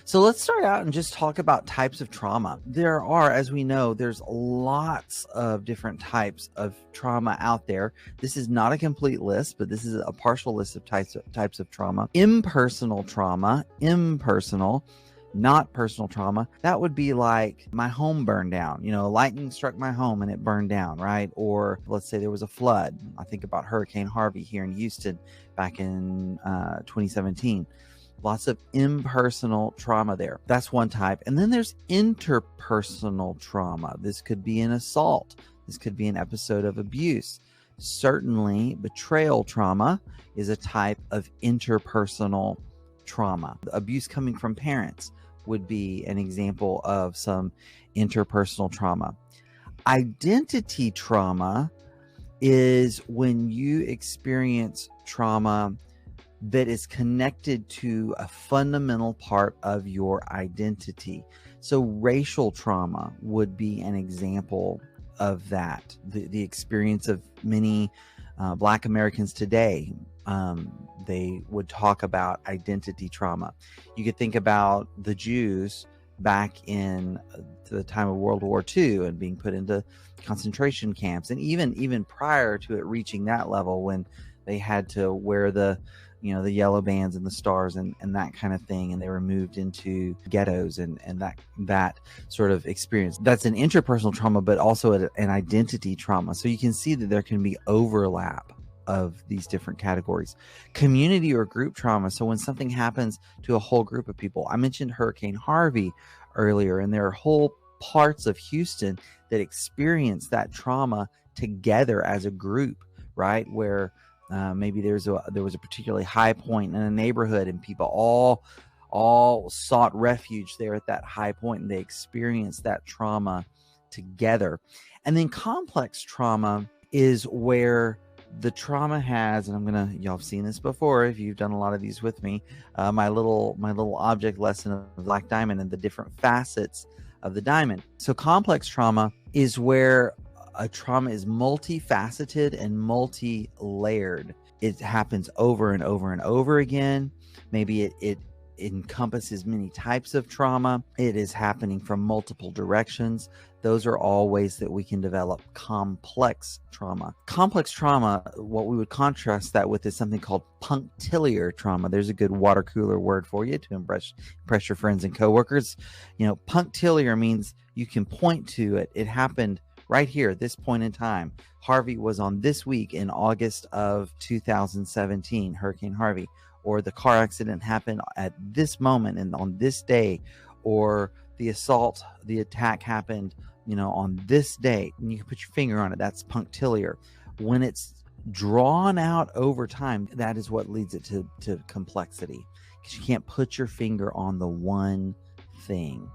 So let's start out and just talk about types of trauma. There are, as we know, there's lots of different types of trauma out there. This is not a complete list, but this is a partial list of types of trauma. Impersonal trauma, not personal trauma. That would be like my home burned down. Lightning struck my home and it burned down, right? Or let's say there was a flood. I think about Hurricane Harvey here in Houston back in 2017. Lots of impersonal trauma there. That's one type. And then there's interpersonal trauma. This could be an assault. This could be an episode of abuse. Certainly, betrayal trauma is a type of interpersonal trauma. Abuse coming from parents would be an example of some interpersonal trauma. Identity trauma is when you experience trauma that is connected to a fundamental part of your identity. So racial trauma would be an example of that. The experience of many Black Americans today, they would talk about identity trauma. You could think about the Jews back in the time of World War II and being put into concentration camps, and even prior to it reaching that level, when they had to wear the yellow bands and the stars and that kind of thing, and they were moved into ghettos and that sort of experience. That's an interpersonal trauma, but also an identity trauma. So you can see that there can be overlap of these different categories. Community or group trauma. So when something happens to a whole group of people, I mentioned Hurricane Harvey earlier, and there are whole parts of Houston that experience that trauma together as a group, right? Where maybe there was a particularly high point in a neighborhood, and people all sought refuge there at that high point, and they experienced that trauma together. And then complex trauma is where the trauma has, and y'all have seen this before if you've done a lot of these with me, my little object lesson of Black Diamond and the different facets of the diamond. So complex trauma is where a trauma is multifaceted and multi-layered. It happens over and over and over again. Maybe it encompasses many types of trauma. It is happening from multiple directions. Those are all ways that we can develop complex trauma. Complex trauma, what we would contrast that with, is something called punctiliar trauma. There's a good water cooler word for you to impress your friends and coworkers. Punctiliar means you can point to it. It happened right here, this point in time. Harvey was on this week in August of 2017, Hurricane Harvey. Or the car accident happened at this moment and on this day, or the attack happened, on this day, and you can put your finger on it. That's punctiliar. When it's drawn out over time, that is what leads it to complexity, because you can't put your finger on the one thing.